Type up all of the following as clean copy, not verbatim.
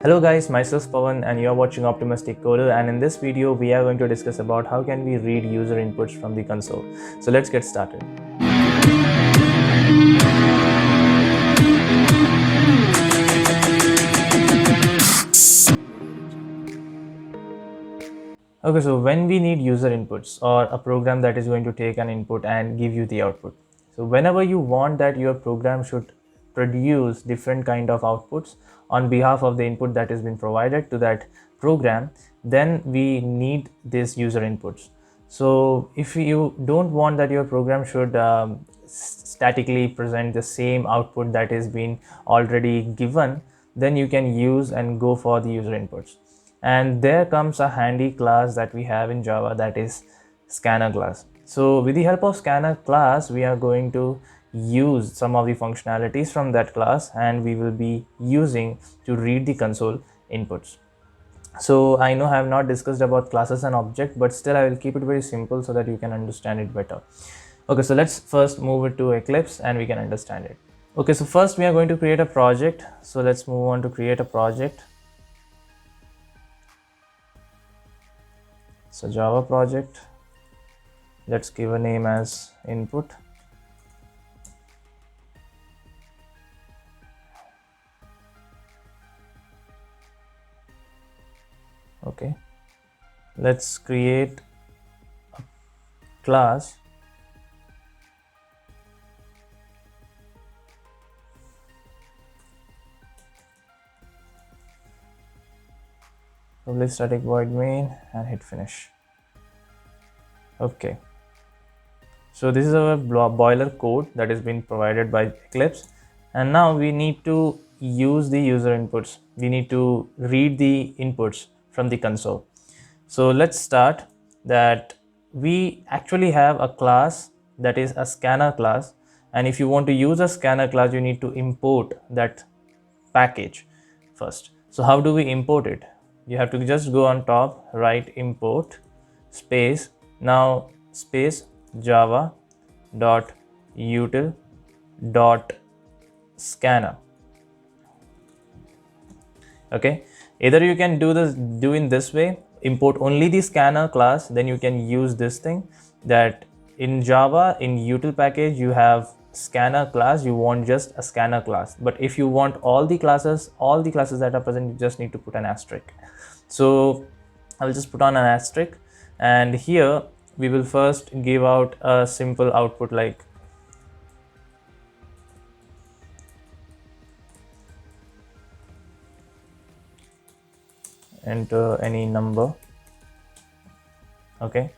Hello guys, myself Pawan and you are watching Optimistic Coder, and in this video we are going to discuss about how can we read user inputs from the console. So let's get started. Okay, so when we need user inputs or a program that is going to take an input and give you the output. So whenever you want that your program should produce different kind of outputs on behalf of the input that has been provided to that program, then we need these user inputs. So if you don't want that your program should statically present the same output that is been already given, then you can use and go for the user inputs. And there comes a handy class that we have in Java, that is scanner class. So with the help of scanner class, we are going to use some of the functionalities from that class, and we will be using to read the console inputs. So I know I have not discussed about classes and object, but still I will keep it very simple so that you can understand it better. Okay, so let's first move it to Eclipse and we can understand it. Okay, so first we are going to create a project. So let's move on to create a project. So Java project, let's give a name as input. Okay, let's create a class. Public static void main and hit finish. Okay, so this is our boiler code that has been provided by Eclipse, and now we need to use the user inputs. We need to read the inputs from the console. So let's start that we actually have a class that is a scanner class, and if you want to use a scanner class, you need to import that package first. So how do we import it? You have to just go on top, write import space, now space java dot util dot scanner. Okay, either you can do in this way, import only the scanner class, then you can use this thing that in Java in util package you have scanner class, you want just a scanner class, but if you want all the classes that are present, you just need to put an asterisk. So I'll just put on an asterisk, and here we will first give out a simple output like enter any number. Okay,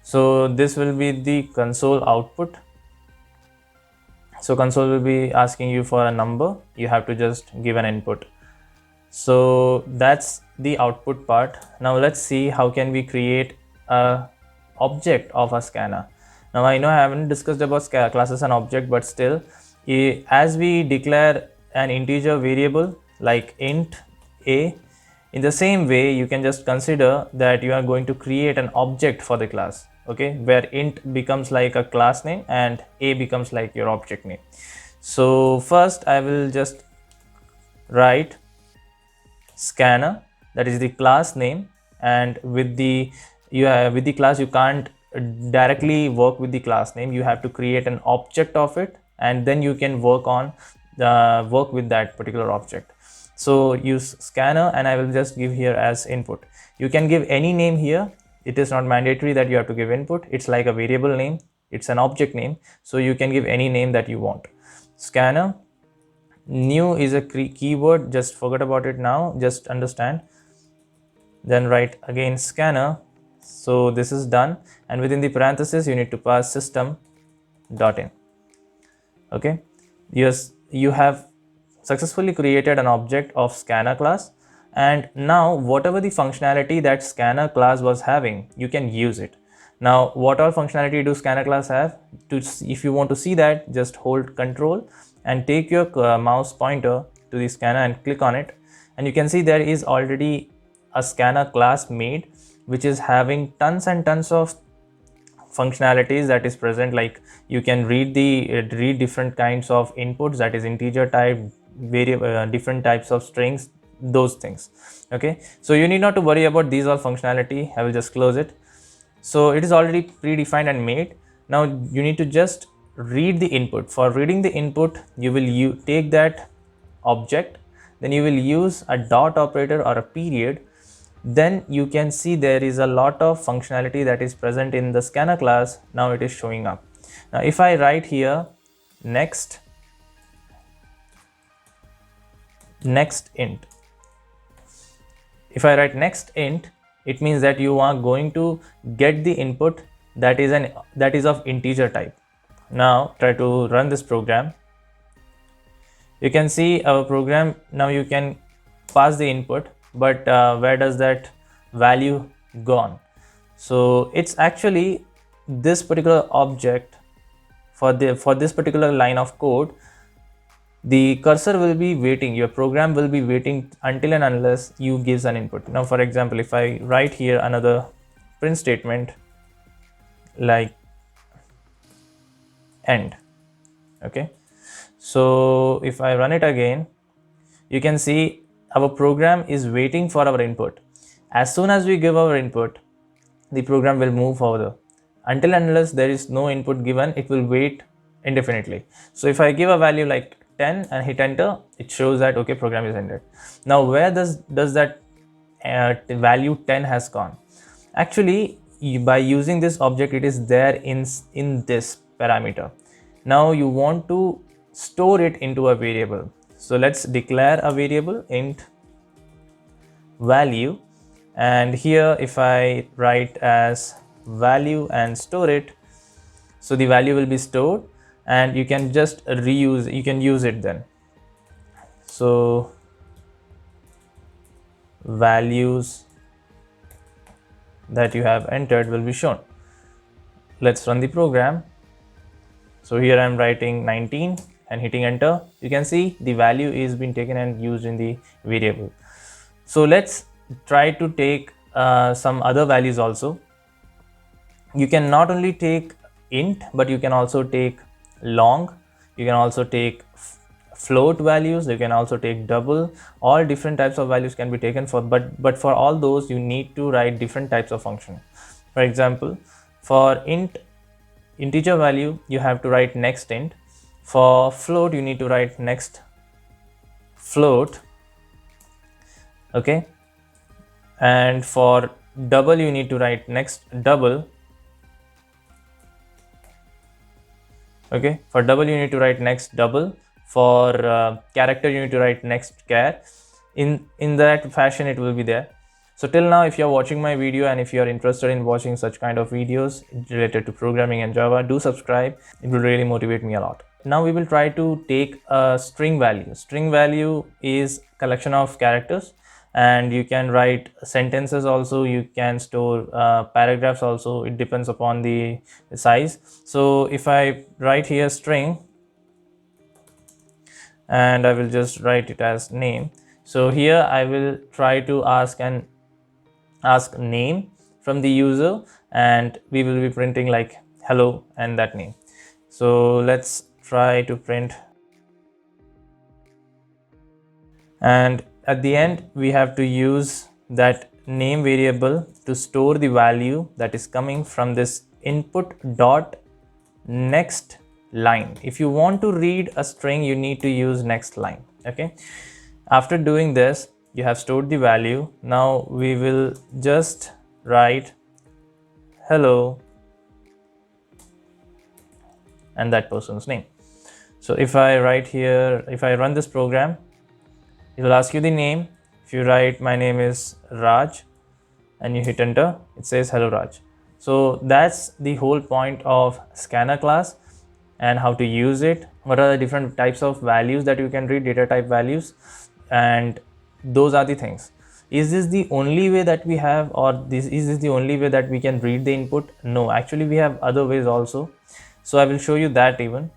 so this will be the console output. So console will be asking you for a number, you have to just give an input. So that's the output part. Now let's see how can we create a object of a scanner. Now I know I haven't discussed about classes and object, but still, as we declare an integer variable like int a, in the same way you can just consider that you are going to create an object for the class. Okay, where int becomes like a class name and a becomes like your object name. So first I will just write scanner, that is the class name, and with the class you can't directly work with the class name, you have to create an object of it, and then you can work with that particular object. So use scanner, and I will just give here as input. You can give any name here, it is not mandatory that you have to give input, it's like a variable name, it's an object name, so you can give any name that you want. Scanner, new is a keyword, just forget about it now, just understand. Then write again scanner. So this is done, and within the parenthesis you need to pass system.in. Okay, yes, you have successfully created an object of scanner class, and now whatever the functionality that scanner class was having, you can use it. Now what all functionality do scanner class have? If you want to see that, just hold control and take your mouse pointer to the scanner and click on it, and you can see there is already a scanner class made, which is having tons and tons of functionalities that is present. Like you can read different kinds of inputs, that is integer type, different types of strings, those things. Okay, so you need not to worry about these all functionality. I will just close it. So it is already predefined and made. Now you need to just read the input. For reading the input, you will take that object, then you will use a dot operator or a period. Then you can see there is a lot of functionality that is present in the scanner class. Now it is showing up. Now if I write here next int, if I write next int, it means that you are going to get the input that is of integer type. Now try to run this program. You can see our program. Now you can pass the input, but where does that value gone? So it's actually this particular object. For this particular line of code, the cursor will be waiting, your program will be waiting until and unless you gives an input. Now for example, if I write here another print statement like end, okay, so if I run it again, you can see our program is waiting for our input. As soon as we give our input, the program will move further. Until and unless there is no input given, it will wait indefinitely. So if I give a value like 10 and hit enter, it shows that okay, program is ended. Now where does that value 10 has gone? Actually, by using this object, it is there in this parameter. Now you want to store it into a variable. So let's declare a variable int value, and here if I write as value and store it, so the value will be stored and you can just you can use it then. So values that you have entered will be shown. Let's run the program. So here I am writing 19 and hitting enter. You can see the value is being taken and used in the variable. So let's try to take some other values also. You can not only take int, but you can also take long, you can also take float values, you can also take double. All different types of values can be taken for, but for all those you need to write different types of function. For example, for integer value you have to write next int. For float you need to write next float, okay, and for double you need to write next double. Okay, for double you need to write next double. For character you need to write next char. In that fashion it will be there. So till now, if you're watching my video and if you're interested in watching such kind of videos related to programming and Java, do subscribe. It will really motivate me a lot. Now we will try to take a string value. String value is collection of characters, and you can write sentences also, you can store paragraphs also. It depends upon the size. So if I write here string and I will just write it as name, so here I will try to ask name from the user, and we will be printing like hello and that name. So let's try to print, and at the end we have to use that name variable to store the value that is coming from this input dot next line. If you want to read a string, you need to use next line. Okay, after doing this, you have stored the value. Now we will just write hello and that person's name. So if I write here, if I run this program, it will ask you the name. If you write my name is Raj and you hit enter, it says hello Raj. So that's the whole point of scanner class and how to use it. What are the different types of values that you can read, data type values, and those are the things. Is this the only way that we have, or is this the only way that we can read the input? No, actually we have other ways also. So I will show you that even.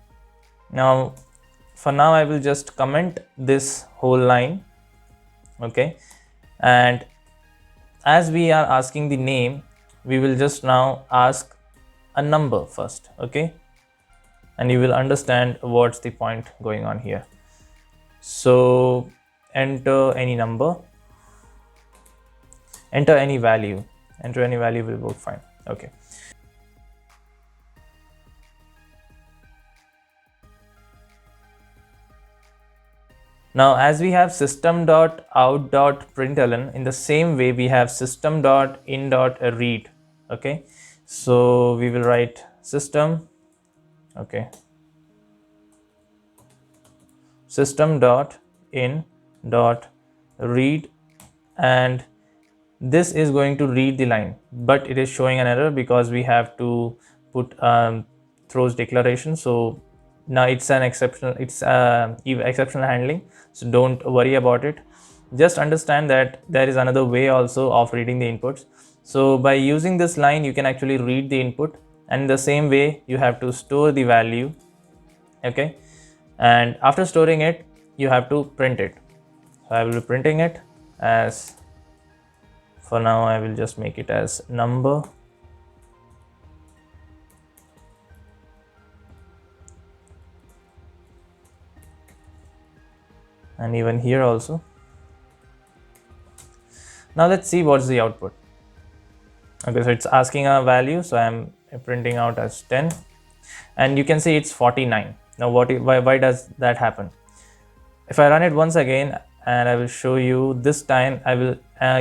Now for now I will just comment this whole line. Okay, and as we are asking the name, we will just now ask a number first. Okay, and you will understand what's the point going on here. So enter any number, enter any value will work fine. Okay. Now, as we have system.out.println, in the same way we have system.in.read. Okay, so we will write system, okay, system.in.read, and this is going to read the line, but it is showing an error because we have to put throws declaration. So now it's an exceptional, it's exceptional handling, so don't worry about it. Just understand that there is another way also of reading the inputs. So by using this line you can actually read the input, and in the same way you have to store the value. Okay, and after storing it you have to print it. So I will be printing it as, for now I will just make it as number, and even here also. Now let's see what's the output. Okay, so it's asking a value, so I'm printing out as 10, and you can see it's 49. Now why does that happen? If I run it once again, and I will show you, this time I will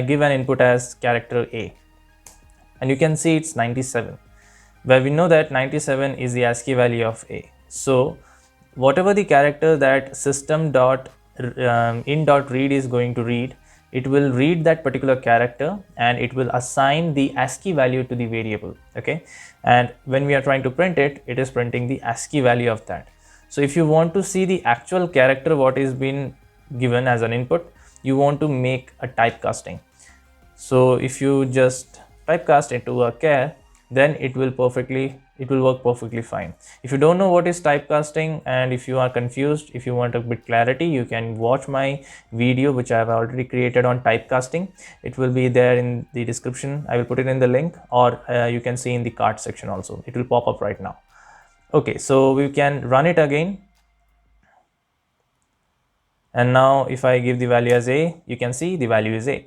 give an input as character A, and you can see it's 97, where we know that 97 is the ASCII value of A. So whatever the character that system.in.read is going to read, it will read that particular character and it will assign the ASCII value to the variable. Okay, and when we are trying to print it, it is printing the ASCII value of that. So if you want to see the actual character what is been given as an input, you want to make a typecasting. So if you just typecast into a char, then it will work perfectly fine. If you don't know what is typecasting, and if you are confused, if you want a bit clarity, you can watch my video which I have already created on typecasting. It will be there in the description. I will put it in the link, or you can see in the card section also. It will pop up right now. Okay, so we can run it again, and now if I give the value as A, you can see the value is A.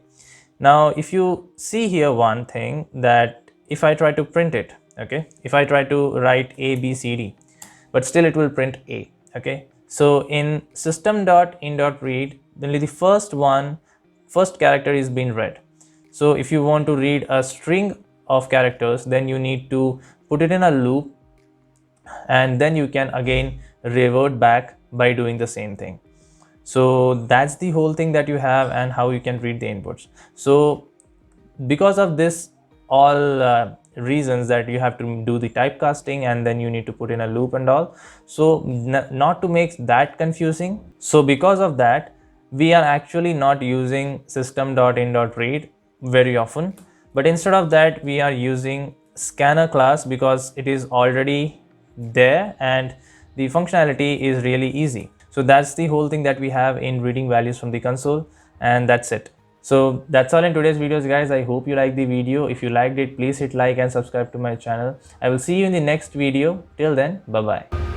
Now if you see here one thing, that if I try to print it, okay, if I try to write A, B, C, D, but still it will print A. Okay, so in system.in.read, only the first character is being read. So if you want to read a string of characters, then you need to put it in a loop, and then you can again revert back by doing the same thing. So that's the whole thing that you have, and how you can read the inputs. So because of this all reasons that you have to do the typecasting, and then you need to put in a loop and all, so not to make that confusing, so because of that we are actually not using system.in.read very often, but instead of that we are using scanner class, because it is already there and the functionality is really easy. So that's the whole thing that we have in reading values from the console, and that's it. So that's all in today's videos, guys. I hope you liked the video. If you liked it, please hit like and subscribe to my channel. I will see you in the next video. Till then, bye bye.